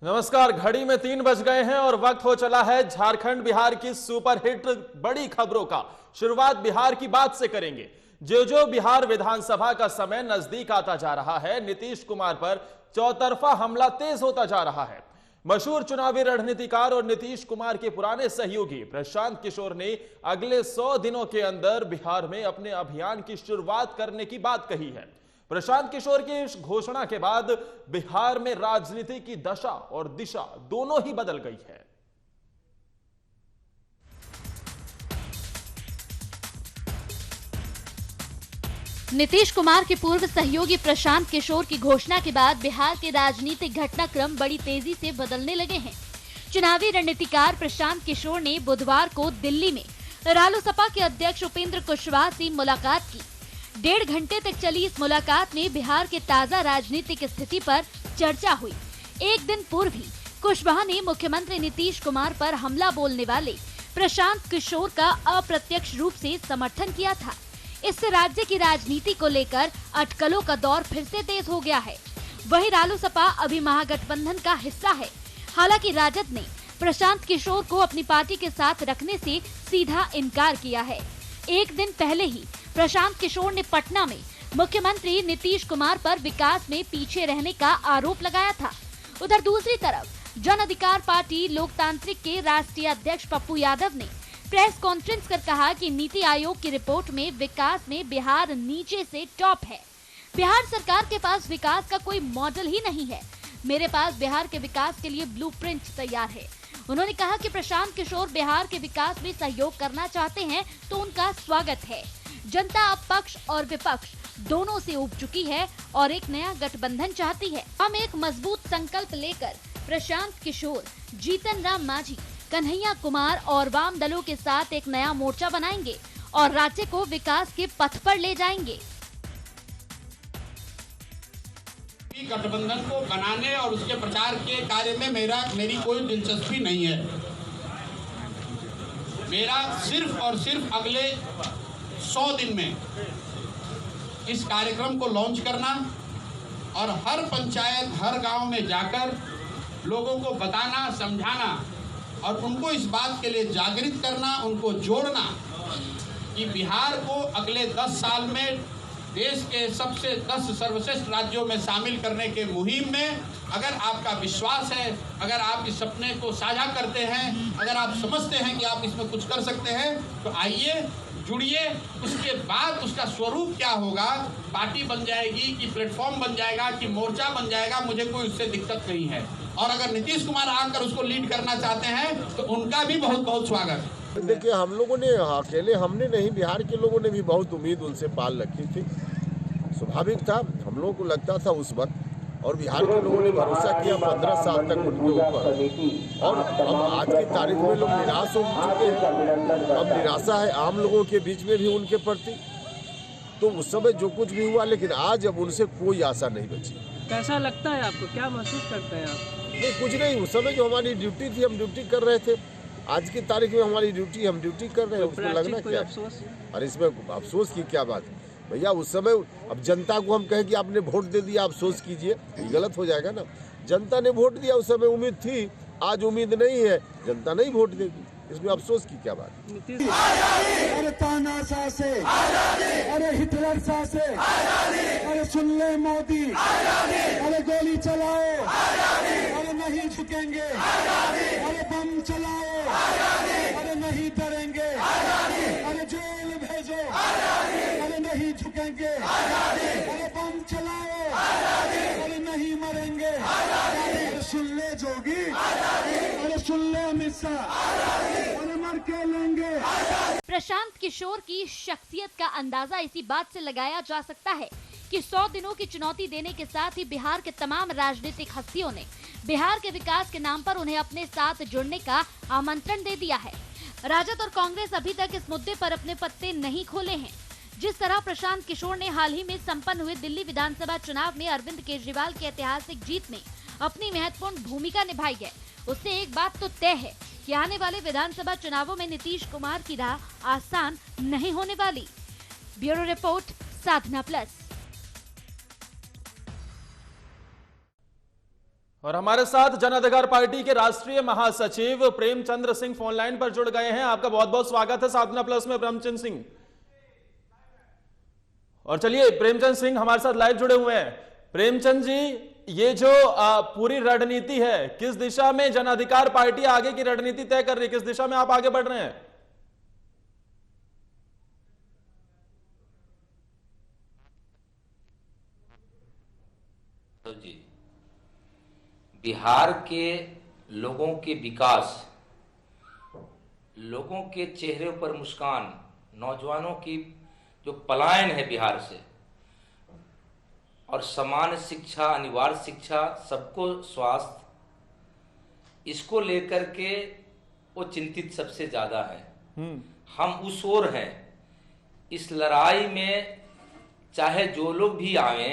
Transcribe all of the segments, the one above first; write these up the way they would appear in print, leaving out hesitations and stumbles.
नमस्कार। घड़ी में 3 बज गए हैं और वक्त हो चला है झारखंड बिहार की सुपरहिट बड़ी खबरों का। शुरुआत बिहार की बात से करेंगे। जो बिहार विधानसभा का समय नजदीक आता जा रहा है, नीतीश कुमार पर चौतरफा हमला तेज होता जा रहा है। मशहूर चुनावी रणनीतिकार और नीतीश कुमार के पुराने सहयोगी प्रशांत किशोर ने अगले 100 दिनों के अंदर बिहार में अपने अभियान की शुरुआत करने की बात कही है। प्रशांत किशोर की इस घोषणा के बाद बिहार में राजनीति की दशा और दिशा दोनों ही बदल गई है। नीतीश कुमार के पूर्व सहयोगी प्रशांत किशोर की घोषणा के बाद बिहार के राजनीतिक घटनाक्रम बड़ी तेजी से बदलने लगे हैं। चुनावी रणनीतिकार प्रशांत किशोर ने बुधवार को दिल्ली में रालोसपा के अध्यक्ष उपेंद्र कुशवाहा से मुलाकात की। 1.5 घंटे तक चली इस मुलाकात में बिहार के ताजा राजनीतिक स्थिति पर चर्चा हुई। एक दिन पूर्व ही कुशवाहा ने मुख्यमंत्री नीतीश कुमार पर हमला बोलने वाले प्रशांत किशोर का अप्रत्यक्ष रूप से समर्थन किया था। इससे राज्य की राजनीति को लेकर अटकलों का दौर फिर से तेज हो गया है। वहीं रालोसपा अभी महागठबंधन का हिस्सा है। हालांकि राजद ने प्रशांत किशोर को अपनी पार्टी के साथ रखने से सीधा इनकार किया है। एक दिन पहले ही प्रशांत किशोर ने पटना में मुख्यमंत्री नीतीश कुमार पर विकास में पीछे रहने का आरोप लगाया था। उधर दूसरी तरफ जन अधिकार पार्टी लोकतांत्रिक के राष्ट्रीय अध्यक्ष पप्पू यादव ने प्रेस कॉन्फ्रेंस कर कहा कि नीति आयोग की रिपोर्ट में विकास में बिहार नीचे से टॉप है। बिहार सरकार के पास विकास का कोई मॉडल ही नहीं है। मेरे पास बिहार के विकास के लिए ब्लूप्रिंट तैयार है। उन्होंने कहा कि प्रशांत किशोर बिहार के विकास में सहयोग करना चाहते हैं तो उनका स्वागत है। जनता अब पक्ष और विपक्ष दोनों से उब चुकी है और एक नया गठबंधन चाहती है। हम एक मजबूत संकल्प लेकर प्रशांत किशोर, जीतन राम मांझी, कन्हैया कुमार और वाम दलों के साथ एक नया मोर्चा बनाएंगे और राज्य को विकास के पथ पर ले जाएंगे। गठबंधन को बनाने और उसके प्रचार के कार्य में मेरी कोई दिलचस्पी नहीं है। मेरा सिर्फ और सिर्फ अगले 100 दिन में इस कार्यक्रम को लॉन्च करना और हर पंचायत, हर गांव में जाकर लोगों को बताना, समझाना और उनको इस बात के लिए जागृत करना, उनको जोड़ना कि बिहार को अगले 10 साल में देश के सबसे 10 सर्वश्रेष्ठ राज्यों में शामिल करने के मुहिम में अगर आपका विश्वास है, अगर आप इस सपने को साझा करते हैं, अगर आप समझते हैं कि आप इसमें कुछ कर सकते हैं, तो आइए, जुड़िए। उसके बाद उसका स्वरूप क्या होगा, पार्टी बन जाएगी कि प्लेटफॉर्म बन जाएगा कि मोर्चा बन जाएगा, मुझे कोई उससे दिक्कत नहीं है। और अगर नीतीश कुमार आकर उसको लीड करना चाहते हैं तो उनका भी बहुत बहुत स्वागत। देखिए, हम लोगों ने अकेले हमने नहीं, बिहार के लोगों ने भी बहुत उम्मीद उनसे पाल रखी थी। स्वाभाविक था, हम लोगों को लगता था उस वक्त, और बिहार के लोगों ने भरोसा किया 15 साल तक उनके ऊपर। और अब आज की तारीख में लोग निराश हो चुके हैं। अब निराशा है आम लोगों के बीच में भी उनके प्रति। तो उस समय जो कुछ भी हुआ, लेकिन आज अब उनसे कोई आशा नहीं बची। कैसा लगता है आपको, क्या महसूस करते हैं आप? नहीं, कुछ नहीं। उस समय जो हमारी ड्यूटी थी, हम ड्यूटी कर रहे थे। आज की तारीख में हमारी ड्यूटी, हम ड्यूटी कर रहे हैं। उसको लगना क्या अफसोस? और इसमें अफसोस की क्या बात है भैया? उस समय अब जनता को हम कहें कि आपने वोट दे दिया, अफसोस कीजिए, ये गलत हो जाएगा ना। जनता ने वोट दिया, उस समय उम्मीद थी, आज उम्मीद नहीं है, जनता नहीं वोट देगी, इसमें अफसोस की क्या बात है? अरे तानाशाह से, अरे हिटलर शाह से, अरे सुन ले मोदी, अरे गोली चलाओ, अरे नहीं झुकेंगे, अरे बम चलाओ, अरे नहीं डरेंगे, अरे जेल भेजो, अरे नहीं झुकेंगे, अरे बम चलाओ, अरे नहीं मरेंगे, अरे सुन ले जोगी, अरे सुन ले अमित शाह, अरे मर के लेंगे। प्रशांत किशोर की शख्सियत का अंदाजा इसी बात से लगाया जा सकता है कि 100 दिनों की चुनौती देने के साथ ही बिहार के तमाम राजनीतिक हस्तियों ने बिहार के विकास के नाम पर उन्हें अपने साथ जुड़ने का आमंत्रण दे दिया है। राजद और कांग्रेस अभी तक इस मुद्दे पर अपने पत्ते नहीं खोले हैं। जिस तरह प्रशांत किशोर ने हाल ही में संपन्न हुए दिल्ली विधानसभा चुनाव में अरविंद केजरीवाल की ऐतिहासिक जीत में अपनी महत्वपूर्ण भूमिका निभाई है, उससे एक बात तो तय है कि आने वाले विधानसभा चुनावों में नीतीश कुमार की राह आसान नहीं होने वाली। ब्यूरो रिपोर्ट, साधना प्लस। और हमारे साथ जन अधिकार पार्टी के राष्ट्रीय महासचिव प्रेमचंद्र सिंह फोन लाइन पर जुड़ गए हैं। आपका बहुत बहुत स्वागत है साधना प्लस में प्रेमचंद सिंह। और चलिए, प्रेमचंद सिंह हमारे साथ लाइव जुड़े हुए हैं। प्रेमचंद जी, ये जो पूरी रणनीति है, किस दिशा में जन अधिकार पार्टी आगे की रणनीति तय कर रही है, किस दिशा में आप आगे बढ़ रहे हैं? तो जी, बिहार के लोगों के विकास, लोगों के चेहरे पर मुस्कान, नौजवानों की जो पलायन है बिहार से, और समान शिक्षा, अनिवार्य शिक्षा, सबको स्वास्थ्य, इसको लेकर के वो चिंतित सबसे ज्यादा है। हम उस ओर हैं। इस लड़ाई में चाहे जो लोग भी आए,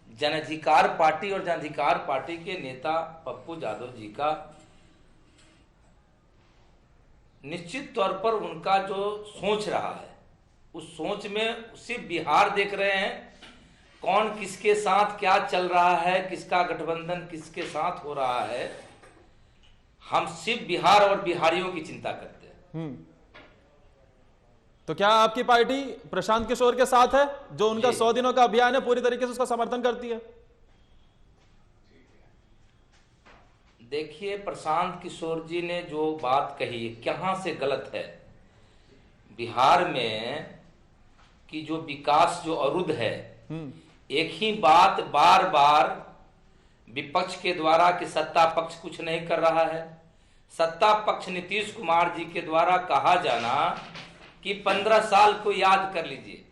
जन अधिकार पार्टी और जन अधिकार पार्टी के नेता पप्पू यादव जी का निश्चित तौर पर उनका जो सोच रहा है, उस सोच में सिर्फ बिहार देख रहे हैं, कौन किसके साथ क्या चल रहा है, किसका गठबंधन किसके साथ हो रहा है। हम सिर्फ बिहार और बिहारियों की चिंता करते हैं। तो क्या आपकी पार्टी प्रशांत किशोर के साथ है? जो उनका 100 दिनों का अभियान है, पूरी तरीके से उसका समर्थन करती है? देखिए, प्रशांत किशोर जी ने जो बात कही कहां से गलत है। बिहार में की जो विकास जो अरुद है, एक ही बात बार बार विपक्ष के द्वारा कि सत्ता पक्ष कुछ नहीं कर रहा है। सत्ता पक्ष नीतीश कुमार जी के द्वारा कहा जाना कि 15 साल को याद कर लीजिए,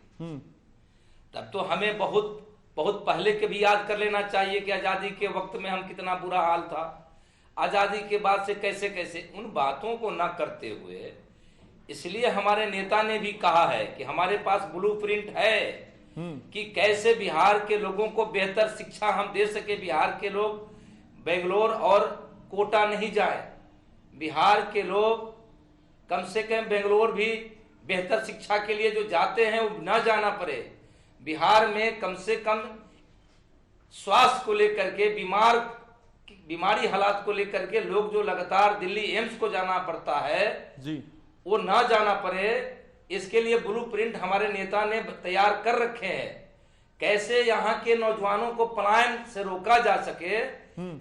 तब तो हमें बहुत बहुत पहले के भी याद कर लेना चाहिए कि आजादी के वक्त में हम कितना बुरा हाल था, आजादी के बाद से कैसे कैसे। उन बातों को न करते हुए, इसलिए हमारे नेता ने भी कहा है कि हमारे पास ब्लूप्रिंट है कि कैसे बिहार के लोगों को बेहतर शिक्षा हम दे सके। बिहार के लोग बेंगलोर और कोटा नहीं जाए, बिहार के लोग कम से कम बेंगलोर भी बेहतर शिक्षा के लिए जो जाते हैं वो न जाना पड़े। बिहार में कम से कम स्वास्थ्य को लेकर के, बीमारी हालात को लेकर के लोग जो लगातार दिल्ली एम्स को जाना पड़ता है जी, वो ना जाना पड़े। इसके लिए ब्लूप्रिंट हमारे नेता ने तैयार कर रखे हैं, कैसे यहाँ के नौजवानों को पलायन से रोका जा सके।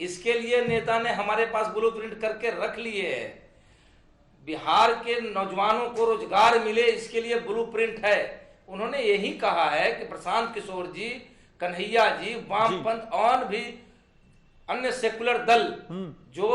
इसके लिए नेता ने हमारे पास ब्लूप्रिंट करके रख लिए है। बिहार के नौजवानों को रोजगार मिले, इसके लिए ब्लूप्रिंट है। उन्होंने यही कहा है कि प्रशांत किशोर जी, कन्हैया जी, वामपंथ और भी अन्य सेकुलर दल जो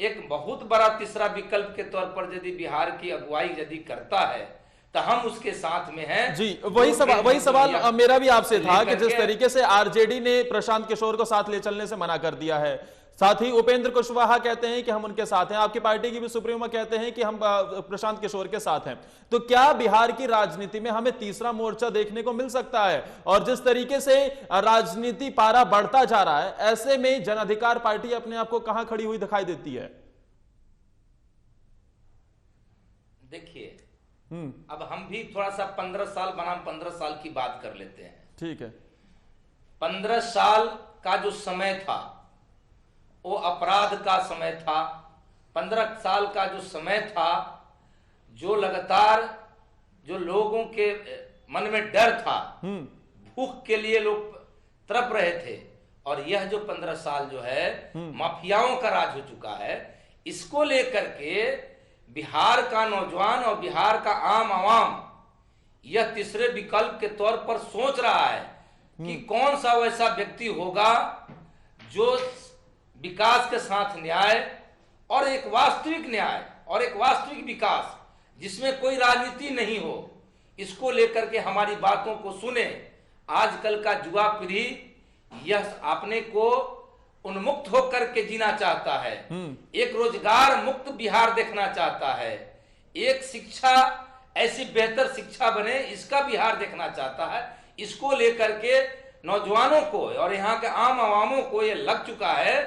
एक बहुत बड़ा तीसरा विकल्प के तौर पर यदि बिहार की अगुवाई यदि करता है तो हम उसके साथ में हैं। जी, वही सवाल मेरा भी आपसे था कि जिस तरीके से आरजेडी ने प्रशांत किशोर को साथ ले चलने से मना कर दिया है, साथ ही उपेंद्र कुशवाहा कहते हैं कि हम उनके साथ हैं, आपकी पार्टी की भी सुप्रीमो कहते हैं कि हम प्रशांत किशोर के साथ हैं, तो क्या बिहार की राजनीति में हमें तीसरा मोर्चा देखने को मिल सकता है? और जिस तरीके से राजनीति पारा बढ़ता जा रहा है, ऐसे में जन अधिकार पार्टी अपने आप को कहां खड़ी हुई दिखाई देती है? देखिए, अब हम भी थोड़ा सा 15 साल बनाम 15 साल की बात कर लेते हैं। ठीक है। 15 साल का जो समय था वो अपराध का समय था। 15 साल का जो समय था, जो लगातार जो लोगों के मन में डर था, भूख के लिए लोग तड़प रहे थे, और यह जो 15 साल जो है माफियाओं का राज हो चुका है, इसको लेकर के बिहार का नौजवान और बिहार का आम आवाम यह तीसरे विकल्प के तौर पर सोच रहा है कि कौन सा वैसा व्यक्ति होगा जो विकास के साथ न्याय और एक वास्तविक न्याय और एक वास्तविक विकास जिसमें कोई राजनीति नहीं हो, इसको लेकर के हमारी बातों को सुने। आजकल का युवा पीढ़ी यह अपने को उन्मुक्त होकर के जीना चाहता है, एक रोजगार मुक्त बिहार देखना चाहता है, एक शिक्षा ऐसी बेहतर शिक्षा बने इसका बिहार देखना चाहता है। इसको लेकर के नौजवानों को और यहाँ के आम आवामों को यह लग चुका है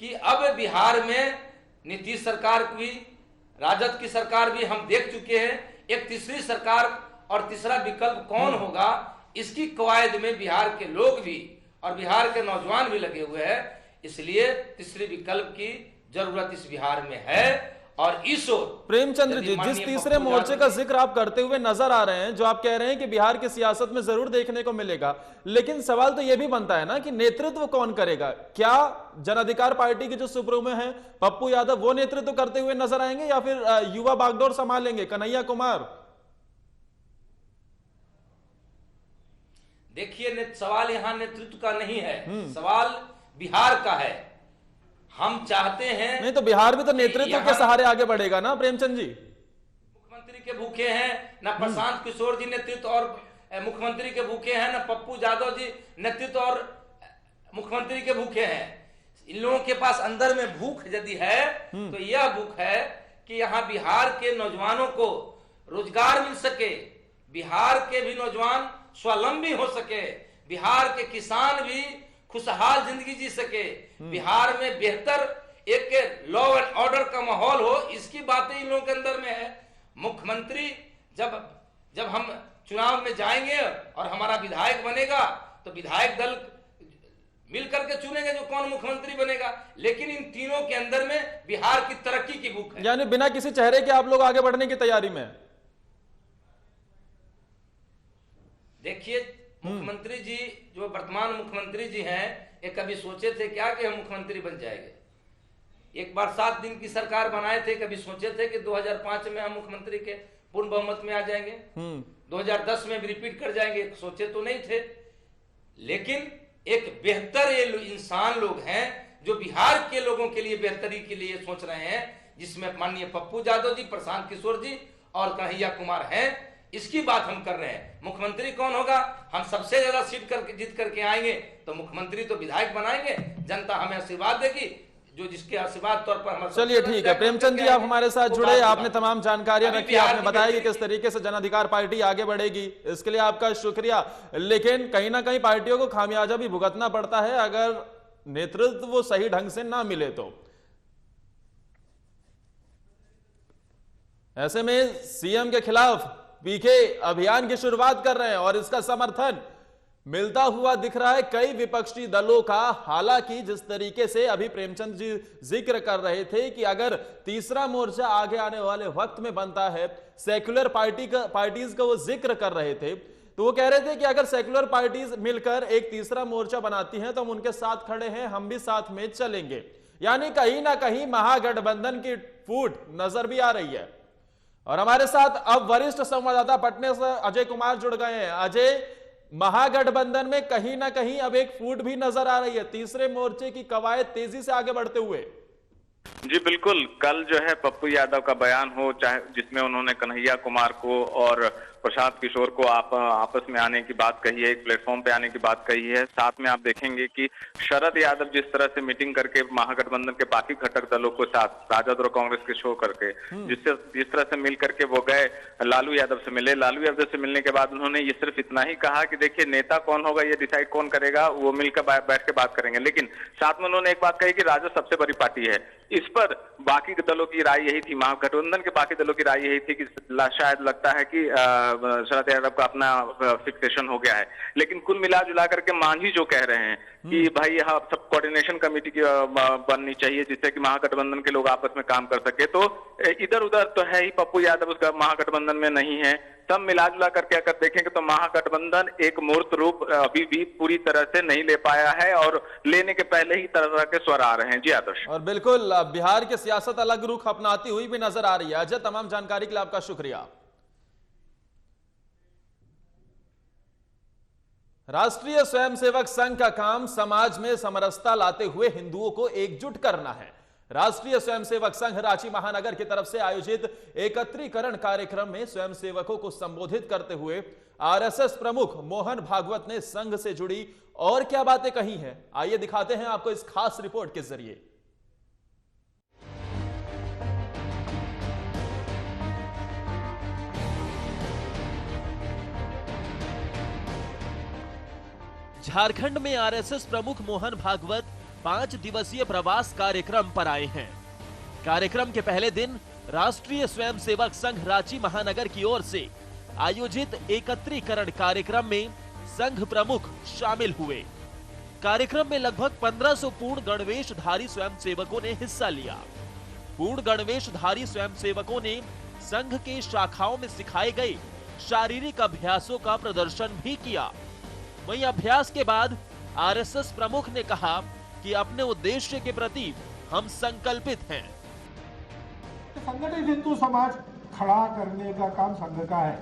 कि अब बिहार में नीतीश सरकार भी, राजद की सरकार भी हम देख चुके हैं, एक तीसरी सरकार और तीसरा विकल्प कौन होगा, इसकी कवायद में बिहार के लोग भी और बिहार के नौजवान भी लगे हुए हैं। इसलिए तीसरे विकल्प की जरूरत इस बिहार में है। और इस ओर प्रेमचंद्र जी, जिस तीसरे मोर्चे का जिक्र आप करते हुए नजर आ रहे हैं, जो आप कह रहे हैं कि बिहार की सियासत में जरूर देखने को मिलेगा, लेकिन सवाल तो यह भी बनता है ना कि नेतृत्व कौन करेगा? क्या जन अधिकार पार्टी के जो सुप्रीमो हैं पप्पू यादव, वो नेतृत्व करते हुए नजर आएंगे या फिर युवा बागडोर संभालेंगे कन्हैया कुमार? देखिए, सवाल यहाँ नेतृत्व का नहीं है, सवाल बिहार का है। हम चाहते हैं नहीं तो बिहार भी तो नेतृत्व के सहारे आगे बढ़ेगा ना प्रेमचंद जी। मुख्यमंत्री के भूखे हैं ना प्रशांत किशोर जी नेतृत्व और मुख्यमंत्री के भूखे हैं, ना पप्पू यादव जी नेतृत्व और मुख्यमंत्री के भूखे हैं। इन लोगों के पास अंदर में भूख यदि है तो यह भूख है कि यहाँ बिहार के नौजवानों को रोजगार मिल सके, बिहार के भी नौजवान स्वावलंबी हो सके, बिहार के किसान भी खुशहाल जिंदगी जी सके, बिहार में बेहतर एक लॉ एंड ऑर्डर का माहौल हो, इसकी बातें इन लोगों के अंदर में है। मुख्यमंत्री जब हम चुनाव में जाएंगे और हमारा विधायक बनेगा तो विधायक दल मिलकर के चुनेंगे जो कौन मुख्यमंत्री बनेगा, लेकिन इन तीनों के अंदर में बिहार की तरक्की की भूख है। यानी बिना किसी चेहरे के आप लोग आगे बढ़ने की तैयारी में? देखिए, मुख्यमंत्री जी जो वर्तमान मुख्यमंत्री जी हैं, ये कभी सोचे थे क्या कि हम मुख्यमंत्री बन जाएंगे? एक बार 7 दिन की सरकार बनाए थे, कभी सोचे थे कि 2005 में हम मुख्यमंत्री के पूर्ण बहुमत में आ जाएंगे, 2010 में भी रिपीट कर जाएंगे? सोचे तो नहीं थे। लेकिन एक बेहतर ये इंसान लोग हैं जो बिहार के लोगों के लिए बेहतरी के लिए सोच रहे हैं, जिसमें माननीय पप्पू यादव जी, प्रशांत किशोर जी और कन्हैया कुमार हैं। इसकी बात हम कर रहे हैं। मुख्यमंत्री कौन होगा? हम सबसे ज्यादा सीट करके जीत करके आएंगे तो मुख्यमंत्री तो विधायक बनाएंगे, जनता हमें आशीर्वाद देगी, जो जिसके आशीर्वाद तौर पर हम। चलिए ठीक है प्रेमचंद जी, आप हमारे साथ जुड़े, आपने तमाम जानकारियां रखी, आपने बताया कि किस तरीके से जन अधिकार पार्टी आगे बढ़ेगी, इसके लिए आपका शुक्रिया। लेकिन कहीं ना कहीं पार्टियों को खामियाजा भी भुगतना पड़ता है अगर नेतृत्व वो सही ढंग से ना मिले तो। ऐसे में सीएम के खिलाफ पीके अभियान की शुरुआत कर रहे हैं और इसका समर्थन मिलता हुआ दिख रहा है कई विपक्षी दलों का। हालांकि जिस तरीके से अभी प्रेमचंद जी जिक्र कर रहे थे कि अगर तीसरा मोर्चा आगे आने वाले वक्त में बनता है, सेक्युलर पार्टीज का वो जिक्र कर रहे थे, तो वो कह रहे थे कि अगर सेक्युलर पार्टीज मिलकर एक तीसरा मोर्चा बनाती हैं तो हम उनके साथ खड़े हैं, हम भी साथ में चलेंगे। यानी कहीं ना कहीं महागठबंधन की फूट नजर भी आ रही है। और हमारे साथ अब वरिष्ठ संवाददाता पटना से अजय कुमार जुड़ गए हैं। अजय, महागठबंधन में कहीं ना कहीं अब एक फूट भी नजर आ रही है, तीसरे मोर्चे की कवायद तेजी से आगे बढ़ते हुए। जी बिल्कुल, कल जो है पप्पू यादव का बयान हो, चाहे जिसमें उन्होंने कन्हैया कुमार को और प्रशांत किशोर को आपस में आने की बात कही है, एक प्लेटफॉर्म पे आने की बात कही है। साथ में आप देखेंगे कि शरद यादव जिस तरह से मीटिंग करके महागठबंधन के बाकी घटक दलों को साथ, राजद और कांग्रेस के शो करके जिस तरह से मिल करके वो गए, लालू यादव से मिले। लालू यादव से मिलने के बाद उन्होंने ये सिर्फ इतना ही कहा कि देखिए नेता कौन होगा ये डिसाइड कौन करेगा, वो मिलकर बैठ के बात करेंगे। लेकिन साथ में उन्होंने एक बात कही कि राजद सबसे बड़ी पार्टी है। इस पर बाकी दलों की राय यही थी, महागठबंधन के बाकी दलों की राय यही थी कि शायद लगता है कि शरद यादव का अपना फिक्सेशन हो गया है। लेकिन कुल मिला जुला करके मांझी जो कह रहे हैं कि भाई यहाँ सब कोऑर्डिनेशन कमेटी की बननी चाहिए जिससे कि महागठबंधन के लोग आपस में काम कर सके, तो इधर उधर तो है ही, पप्पू यादव उसका महागठबंधन में नहीं है। सब मिला जुला करके अगर देखेंगे तो महागठबंधन एक मूर्त रूप अभी भी पूरी तरह से नहीं ले पाया है और लेने के पहले ही तरह के स्वर आ रहे हैं। जी आदर्श। और बिल्कुल बिहार की सियासत अलग रुख अपनाती हुई भी नजर आ रही है। अजय, तमाम जानकारी के लिए आपका शुक्रिया। राष्ट्रीय स्वयंसेवक संघ का काम समाज में समरसता लाते हुए हिंदुओं को एकजुट करना है। राष्ट्रीय स्वयंसेवक संघ रांची महानगर की तरफ से आयोजित एकत्रीकरण कार्यक्रम में स्वयंसेवकों को संबोधित करते हुए आरएसएस प्रमुख मोहन भागवत ने संघ से जुड़ी और क्या बातें कही हैं, आइए दिखाते हैं आपको इस खास रिपोर्ट के जरिए। झारखंड में आरएसएस प्रमुख मोहन भागवत 5 दिवसीय प्रवास कार्यक्रम पर आए हैं। कार्यक्रम के पहले दिन राष्ट्रीय स्वयंसेवक संघ रांची महानगर की ओर से आयोजित एकत्रीकरण कार्यक्रम में संघ प्रमुख शामिल हुए। कार्यक्रम में लगभग 1500 पूर्ण गणवेशधारी स्वयंसेवकों ने हिस्सा लिया। पूर्ण गणवेशधारी स्वयंसेवकों ने संघ के शाखाओं में सिखाए गए शारीरिक अभ्यासों का प्रदर्शन भी किया। वहीं अभ्यास के बाद आरएसएस प्रमुख ने कहा कि अपने उद्देश्य के प्रति हम संकल्पित हैं। संगठित हिंदू समाज खड़ा करने का काम संघ का है।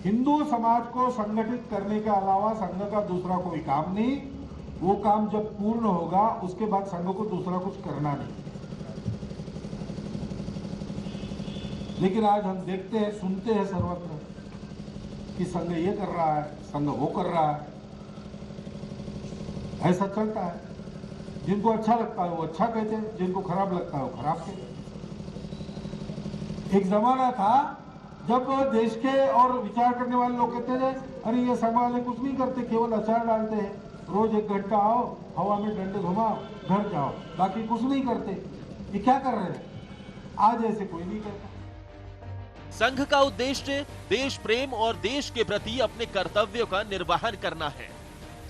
हिंदू समाज को संगठित करने के अलावा संघ का दूसरा कोई काम नहीं। वो काम जब पूर्ण होगा उसके बाद संघ को दूसरा कुछ करना नहीं। लेकिन आज हम देखते हैं, सुनते हैं सर्वत्र कि संघ ये कर रहा है, संघ वो कर रहा है। ऐसा चलता है। जिनको अच्छा लगता है वो अच्छा कहते हैं, जिनको खराब लगता है वो खराब कहते हैं। एक जमाना था जब देश के और विचार करने वाले लोग कहते थे, अरे ये संघ वाले कुछ नहीं करते, केवल अचार डालते हैं, रोज 1 घंटा आओ, हवा में डंडे घुमाओ, घर जाओ, बाकी कुछ नहीं करते। ये क्या कर रहे हैं? आज ऐसे कोई नहीं करता। संघ का उद्देश्य देश प्रेम और देश के प्रति अपने कर्तव्यों का निर्वहन करना है।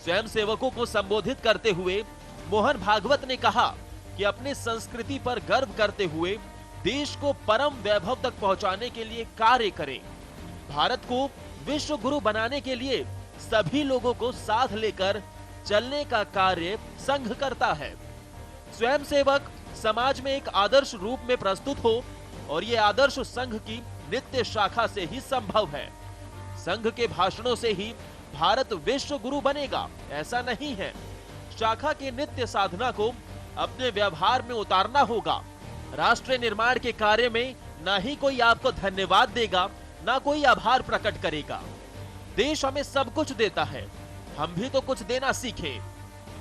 स्वयंसेवकों को संबोधित करते हुए मोहन भागवत ने कहा कि अपने संस्कृति पर गर्व करते हुए देश को परम वैभव तक पहुंचाने के लिए कार्य करें। भारत को विश्व गुरु बनाने के लिए सभी लोगों को साथ लेकर चलने का कार्य संघ करता है। स्वयंसेवक समाज में एक आदर्श रूप में प्रस्तुत हो और ये आदर्श संघ की नित्य शाखा से ही संभव है। संघ के भाषणों से ही भारत विश्व गुरु बनेगा, ऐसा नहीं है। शाखा के नित्य साधना को अपने व्यवहार में उतारना होगा। राष्ट्र निर्माण के कार्य में न ही कोई आपको धन्यवाद देगा, न कोई आभार प्रकट करेगा। देश हमें सब कुछ देता है, हम भी तो कुछ देना सीखें।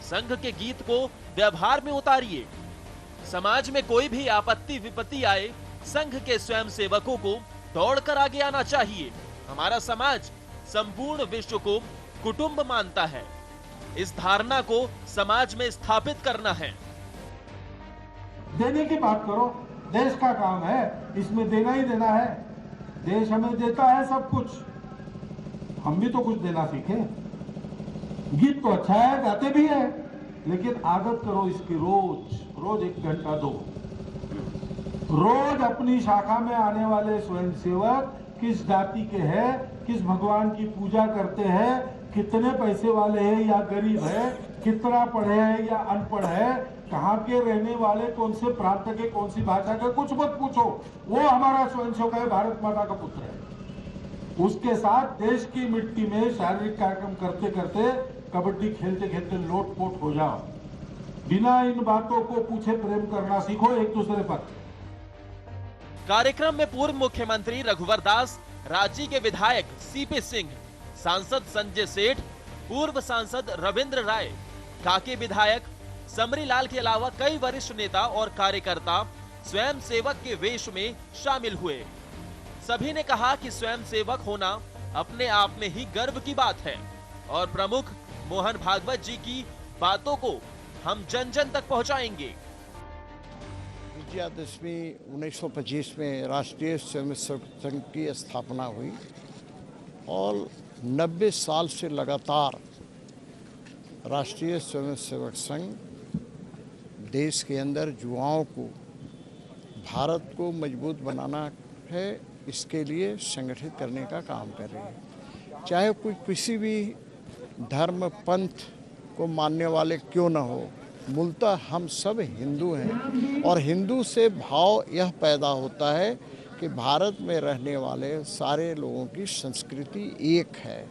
संघ के गीत को व्यवहार में उतारिए। समाज में कोई भी आपत्ति विपत्ति आए, संघ के स्वयंसेवकों को दौड़कर आगे आना चाहिए। हमारा समाज संपूर्ण विश्व को कुटुंब मानता है। इस धारणा को समाज में स्थापित करना है। देने की बात करो, देश का काम है, इसमें देना ही देना है। देश हमें देता है सब कुछ, हम भी तो कुछ देना सीखें। गीत तो अच्छा है, गाते भी है, लेकिन आदत करो इसकी, रोज 1 घंटा दो। रोज अपनी शाखा में आने वाले स्वयंसेवक किस जाति के हैं, किस भगवान की पूजा करते हैं, कितने पैसे वाले हैं या गरीब है, कितना पढ़े हैं या अनपढ़ है, कहाँ के रहने वाले, कौन से प्रांत के, कौन सी भाषा के, कुछ मत पूछो। वो हमारा स्वयंसेवक है, भारत माता का पुत्र है। उसके साथ देश की मिट्टी में शारीरिक कार्यक्रम करते करते, कबड्डी खेलते खेलते लोटपोट हो जाओ। बिना इन बातों को पूछे प्रेम करना सीखो एक दूसरे पर। कार्यक्रम में पूर्व मुख्यमंत्री रघुवर दास, रांची के विधायक सीपी सिंह, सांसद संजय सेठ, पूर्व सांसद रविंद्र राय, काके विधायक समरीलाल के अलावा कई वरिष्ठ नेता और कार्यकर्ता स्वयंसेवक के वेश में शामिल हुए। सभी ने कहा कि स्वयंसेवक होना अपने आप में ही गर्व की बात है और प्रमुख मोहन भागवत जी की बातों को हम जन जन तक पहुंचाएंगे। विजयादशमी 1925 में राष्ट्रीय स्वयंसेवक संघ की स्थापना हुई और 90 साल से लगातार राष्ट्रीय स्वयंसेवक संघ देश के अंदर युवाओं को, भारत को मजबूत बनाना है, इसके लिए संगठित करने का काम कर रही है। चाहे कोई किसी भी धर्म पंथ को मानने वाले क्यों न हो, मूलतः हम सब हिंदू हैं और हिंदू से भाव यह पैदा होता है कि भारत में रहने वाले सारे लोगों की संस्कृति एक है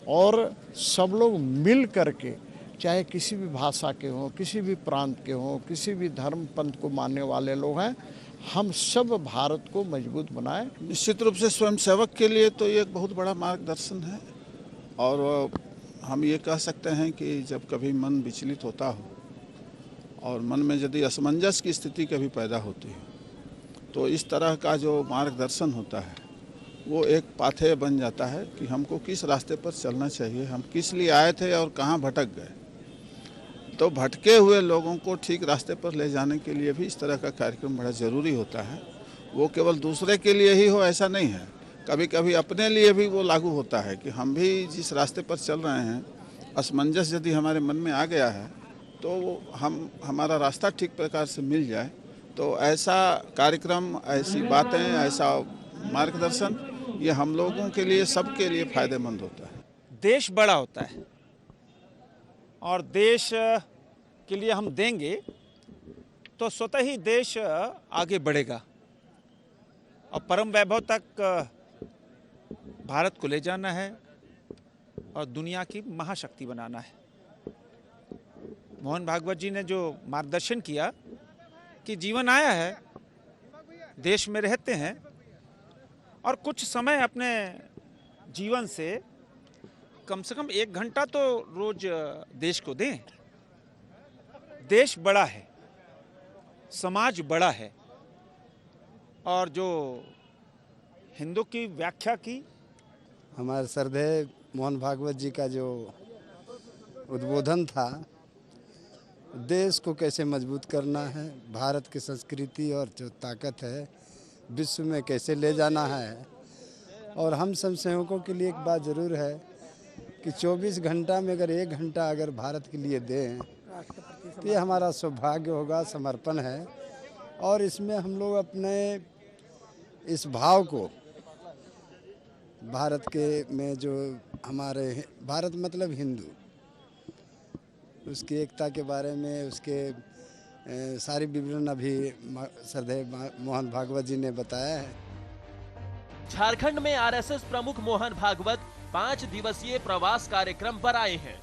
और सब लोग मिल करके, चाहे किसी भी भाषा के हों, किसी भी प्रांत के हों, किसी भी धर्म पंथ को मानने वाले लोग हैं, हम सब भारत को मजबूत बनाएं। निश्चित रूप से स्वयंसेवक के लिए तो ये एक बहुत बड़ा मार्गदर्शन है और हम ये कह सकते हैं कि जब कभी मन विचलित होता हो और मन में यदि असमंजस की स्थिति कभी पैदा होती है तो इस तरह का जो मार्गदर्शन होता है वो एक पाथेय बन जाता है कि हमको किस रास्ते पर चलना चाहिए, हम किस लिए आए थे और कहाँ भटक गए। तो भटके हुए लोगों को ठीक रास्ते पर ले जाने के लिए भी इस तरह का कार्यक्रम बड़ा ज़रूरी होता है। वो केवल दूसरे के लिए ही हो ऐसा नहीं है, कभी कभी अपने लिए भी वो लागू होता है कि हम भी जिस रास्ते पर चल रहे हैं असमंजस यदि हमारे मन में आ गया है तो हमारा रास्ता ठीक प्रकार से मिल जाए तो ऐसा कार्यक्रम, ऐसी बातें, ऐसा मार्गदर्शन ये हम लोगों के लिए, सबके लिए फायदेमंद होता है। देश बड़ा होता है और देश के लिए हम देंगे तो स्वतः ही देश आगे बढ़ेगा और परम वैभव तक भारत को ले जाना है और दुनिया की महाशक्ति बनाना है। मोहन भागवत जी ने जो मार्गदर्शन किया कि जीवन आया है, देश में रहते हैं और कुछ समय अपने जीवन से कम 1 घंटा तो रोज देश को दें। देश बड़ा है, समाज बड़ा है और जो हिंदू की व्याख्या की हमारे श्रद्धेय मोहन भागवत जी का जो उद्बोधन था, देश को कैसे मजबूत करना है, भारत की संस्कृति और जो ताकत है विश्व में कैसे ले जाना है। और हम स्वयंसेवकों के लिए एक बात ज़रूर है कि 24 घंटा में अगर 1 घंटा अगर भारत के लिए दें तो ये हमारा सौभाग्य होगा, समर्पण है। और इसमें हम लोग अपने इस भाव को भारत के में जो हमारे भारत मतलब हिंदू, उसकी एकता के बारे में, उसके सारी विवरण अभी श्रद्धेय मोहन भागवत जी ने बताया है। झारखंड में आरएसएस प्रमुख मोहन भागवत 5 दिवसीय प्रवास कार्यक्रम पर आए हैं।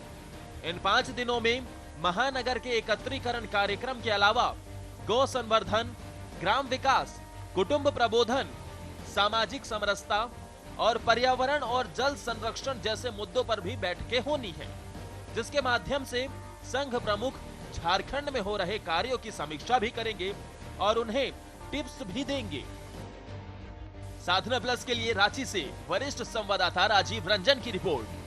इन 5 दिनों में महानगर के एकत्रीकरण कार्यक्रम के अलावा गौ संवर्धन, ग्राम विकास, कुटुंब प्रबोधन, सामाजिक समरसता और पर्यावरण और जल संरक्षण जैसे मुद्दों पर भी बैठकें होनी है, जिसके माध्यम से संघ प्रमुख झारखंड में हो रहे कार्यों की समीक्षा भी करेंगे और उन्हें टिप्स भी देंगे। साधना प्लस के लिए रांची से वरिष्ठ संवाददाता राजीव रंजन की रिपोर्ट।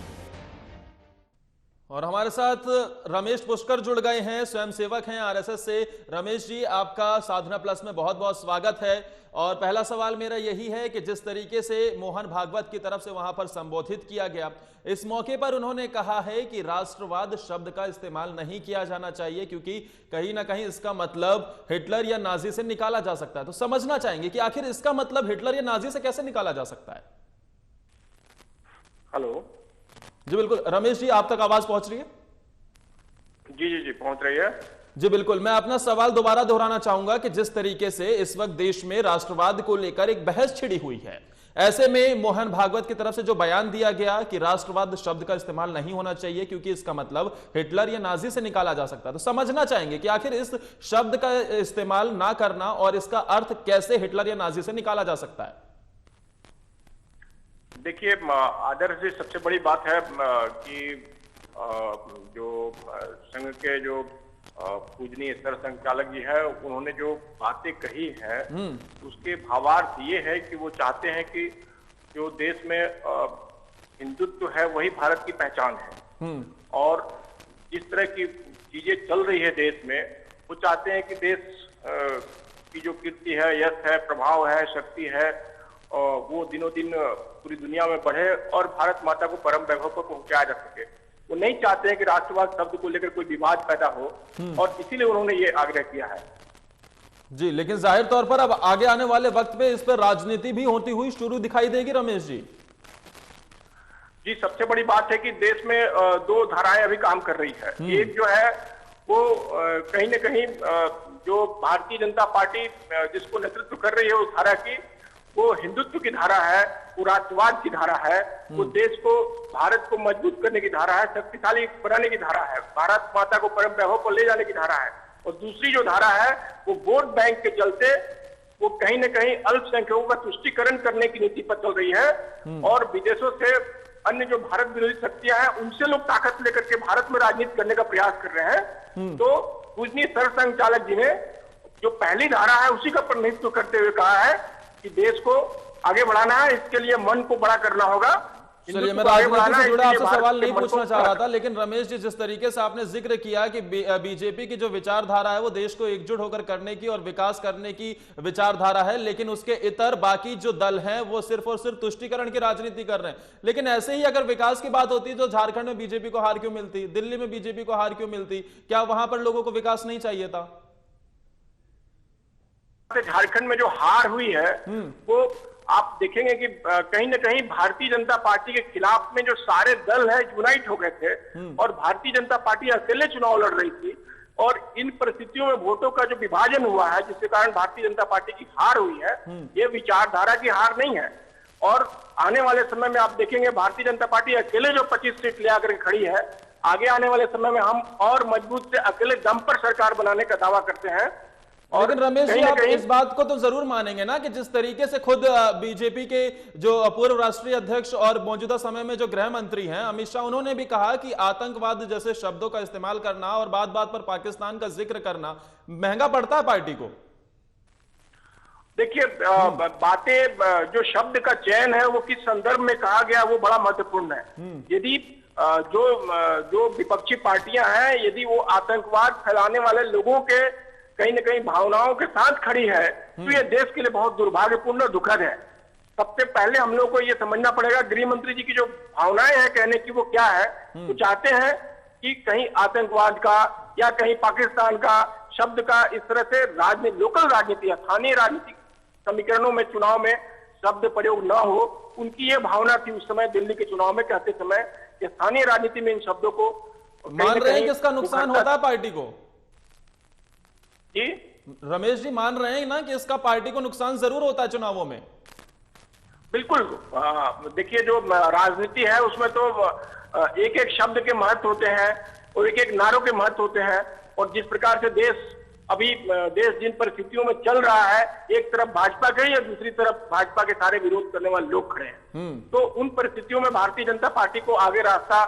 और हमारे साथ रमेश पुष्कर जुड़ गए हैं, स्वयंसेवक हैं आरएसएस से। रमेश जी, आपका साधना प्लस में बहुत बहुत स्वागत है। और पहला सवाल मेरा यही है कि जिस तरीके से मोहन भागवत की तरफ से वहां पर संबोधित किया गया, इस मौके पर उन्होंने कहा है कि राष्ट्रवाद शब्द का इस्तेमाल नहीं किया जाना चाहिए क्योंकि कहीं ना कहीं इसका मतलब हिटलर या नाजी से निकाला जा सकता है। तो समझना चाहेंगे कि आखिर इसका मतलब हिटलर या नाजी से कैसे निकाला जा सकता है? हेलो जी बिल्कुल, रमेश जी आप तक आवाज पहुंच रही है? जी पहुंच रही है। जी बिल्कुल, मैं अपना सवाल दोबारा दोहराना चाहूंगा कि जिस तरीके से इस वक्त देश में राष्ट्रवाद को लेकर एक बहस छिड़ी हुई है, ऐसे में मोहन भागवत की तरफ से जो बयान दिया गया कि राष्ट्रवाद शब्द का इस्तेमाल नहीं होना चाहिए क्योंकि इसका मतलब हिटलर या नाजी से निकाला जा सकता है, तो समझना चाहेंगे कि आखिर इस शब्द का इस्तेमाल ना करना और इसका अर्थ कैसे हिटलर या नाजी से निकाला जा सकता है? देखिए, आदर्श जी, सबसे बड़ी बात है कि जो संघ के जो पूजनीय सर संचालक जी है, उन्होंने जो बातें कही है उसके भावार्थ ये है कि वो चाहते हैं कि जो देश में हिंदुत्व है वही भारत की पहचान है। और जिस तरह की चीजें चल रही है देश में, वो चाहते हैं कि देश की जो कीर्ति है, यश है, प्रभाव है, शक्ति है, वो दिनों दिन पूरी दुनिया में बढ़े और भारत माता को परम वैभव पर पहुंचाया जा सके। वो नहीं चाहते हैं कि राष्ट्रवाद शब्द को लेकर कोई विवाद पैदा हो और इसीलिए उन्होंने ये आग्रह किया है। जी, लेकिन जाहिर तौर पर अब आगे आने वाले वक्त पे इस पर राजनीति भी होती हुई शुरू दिखाई देगी रमेश जी। जी, सबसे बड़ी बात है कि देश में 2 धाराएं अभी काम कर रही है। एक जो है वो कहीं न कहीं जो भारतीय जनता पार्टी जिसको नेतृत्व कर रही है उस धारा की, वो हिंदुत्व की धारा है, वो राष्ट्रवाद की धारा है, वो देश को, भारत को मजबूत करने की धारा है, शक्तिशाली बनाने की धारा है, भारत माता को परम वैभव को ले जाने की धारा है। और दूसरी जो धारा है वो वोट बैंक के चलते वो कहीं न कहीं अल्पसंख्यकों का तुष्टीकरण करने की नीति पर चल रही है और विदेशों से अन्य जो भारत विरोधी शक्तियां हैं उनसे लोग ताकत लेकर के भारत में राजनीति करने का प्रयास कर रहे हैं। तो पूजनीय सर संचालक जी ने जो पहली धारा है उसी का प्रतिनिधित्व करते हुए कहा है कि देश को आगे बढ़ाना है, इसके लिए मन को बड़ा करना होगा, चलिए, मैं राजनीति से जुड़ा आपसे सवाल नहीं पूछना चाह रहा था, लेकिन रमेश जी, जिस तरीके से आपने जिक्र किया कि बीजेपी की जो विचारधारा है वो देश को एकजुट होकर करने की और विकास करने की विचारधारा है, लेकिन उसके इतर बाकी जो दल हैं वो सिर्फ और सिर्फ तुष्टीकरण की राजनीति कर रहे हैं। लेकिन ऐसे ही अगर विकास की बात होती तो झारखंड में बीजेपी को हार क्यों मिलती, दिल्ली में बीजेपी को हार क्यों मिलती? क्या वहां पर लोगों को विकास नहीं चाहिए था? झारखंड में जो हार हुई है वो आप देखेंगे कि कहीं ना कहीं भारतीय जनता पार्टी के खिलाफ में जो सारे दल है यूनाइट हो गए थे और भारतीय जनता पार्टी अकेले चुनाव लड़ रही थी, और इन परिस्थितियों में वोटों का जो विभाजन हुआ है जिसके कारण भारतीय जनता पार्टी की हार हुई है, ये विचारधारा की हार नहीं है। और आने वाले समय में आप देखेंगे भारतीय जनता पार्टी अकेले जो 25 सीट ले आकर खड़ी है, आगे आने वाले समय में हम और मजबूत से अकेले दम पर सरकार बनाने का दावा करते हैं। लेकिन रमेश जी, आप इस बात को तो जरूर मानेंगे ना कि जिस तरीके से खुद बीजेपी के जो पूर्व राष्ट्रीय अध्यक्ष और मौजूदा समय में जो गृह मंत्री हैं अमित शाह, उन्होंने भी कहा कि आतंकवाद जैसे शब्दों का इस्तेमाल करना और बात बात पर पाकिस्तान का जिक्र करना महंगा पड़ता है पार्टी को। देखिए, बातें जो शब्द का चयन है वो किस संदर्भ में कहा गया वो बड़ा महत्वपूर्ण है। यदि जो विपक्षी पार्टियां हैं यदि वो आतंकवाद फैलाने वाले लोगों के कहीं न कहीं भावनाओं के साथ खड़ी है तो ये देश के लिए बहुत दुर्भाग्यपूर्ण और दुखद है। सबसे पहले हम लोग को ये समझना पड़ेगा गृह मंत्री जी की जो भावनाएं हैं कहने की वो क्या है। वो चाहते हैं कि कहीं आतंकवाद का या कहीं पाकिस्तान का शब्द का इस तरह से राजनीति, लोकल राजनीति, स्थानीय राजनीतिक समीकरणों में चुनाव में शब्द प्रयोग न हो। उनकी ये भावना थी उस समय दिल्ली के चुनाव में कहते समय कि स्थानीय राजनीति में इन शब्दों को मान रहे हैं कि इसका नुकसान होता है पार्टी को। जी रमेश जी, मान रहे हैं ना कि इसका पार्टी को नुकसान जरूर होता है चुनावों में? बिल्कुल। देखिए, जो राजनीति है उसमें तो एक एक शब्द के महत्व होते हैं और एक एक नारों के महत्व होते हैं। और जिस प्रकार से देश जिन परिस्थितियों में चल रहा है, एक तरफ भाजपा के या दूसरी तरफ भाजपा के सारे विरोध करने वाले लोग खड़े हैं, तो उन परिस्थितियों में भारतीय जनता पार्टी को आगे रास्ता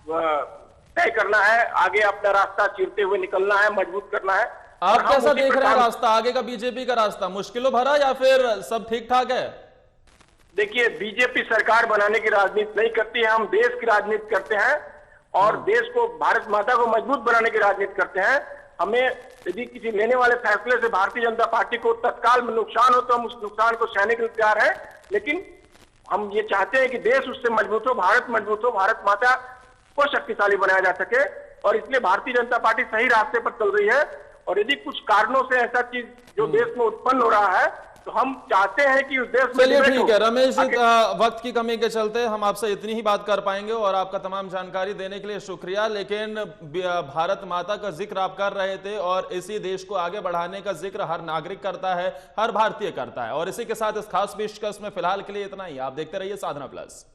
तय करना है, आगे अपना रास्ता चीरते हुए निकलना है, मजबूत करना है। आप कैसा देख रहे हैं रास्ता आगे का बीजेपी का रास्ता, मुश्किलों भरा या फिर सब ठीक ठाक है? देखिए, बीजेपी सरकार बनाने की राजनीति नहीं करती है, हम देश की राजनीति करते हैं और देश को, भारत माता को मजबूत बनाने की राजनीति करते हैं। हमें यदि किसी लेने वाले फैसले से भारतीय जनता पार्टी को तत्काल में नुकसान हो तो हम उस नुकसान को सहने के लिए तैयार है, लेकिन हम ये चाहते हैं कि देश उससे मजबूत हो, भारत मजबूत हो, भारत माता को शक्तिशाली बनाया जा सके। और इसलिए भारतीय जनता पार्टी सही रास्ते पर चल रही है। और यदि कुछ कारणों से ऐसा चीज जो देश में उत्पन्न हो रहा है तो हम चाहते हैं कि उस देश में। चलिए ठीक है रमेश जी, वक्त की कमी के चलते हम आपसे इतनी ही बात कर पाएंगे और आपका तमाम जानकारी देने के लिए शुक्रिया। लेकिन भारत माता का जिक्र आप कर रहे थे और इसी देश को आगे बढ़ाने का जिक्र हर नागरिक करता है, हर भारतीय करता है। और इसी के साथ इस खास पेशकश में फिलहाल के लिए इतना ही। आप देखते रहिए साधना प्लस।